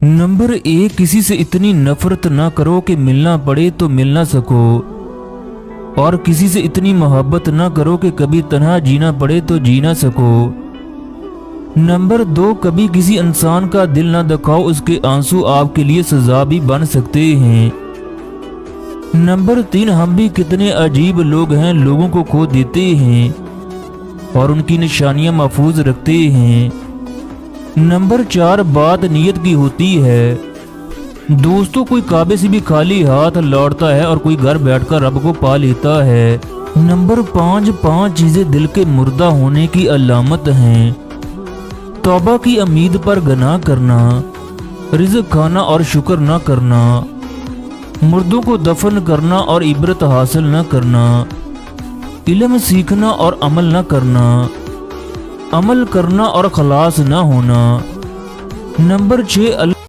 Number 1, किसी से इतनी नफरत ना करो कि मिलना पड़े तो मिल ना सको, और किसी से इतनी मोहब्बत ना करो कि कभी तन्हा जीना पड़े तो जी ना सको। नंबर 2, कभी किसी इंसान का दिल ना दुखाओ, उसके आंसू आपके लिए सजा भी बन सकते हैं। नंबर 3, हम भी कितने अजीब लोग हैं, लोगों को खो देते हैं और उनकी निशानियां महफूज रखते हैं। नंबर 4, बात नीयत की होती है। दोस्तों, कोई काबे से भी खाली हाथ लौटता है और कोई घर बैठकर रब को पा लेता है। नंबर 5 चीजें दिल के मुर्दा होने की अलामत हैं। तौबा की उम्मीद पर गनाह करना, रिज़्क खाना और शुक्र न करना, मुर्दों को दफन करना और इबरत हासिल न करना, इल्म सीखना और अमल न करना, अमल करना और खलास न होना। नंबर 6,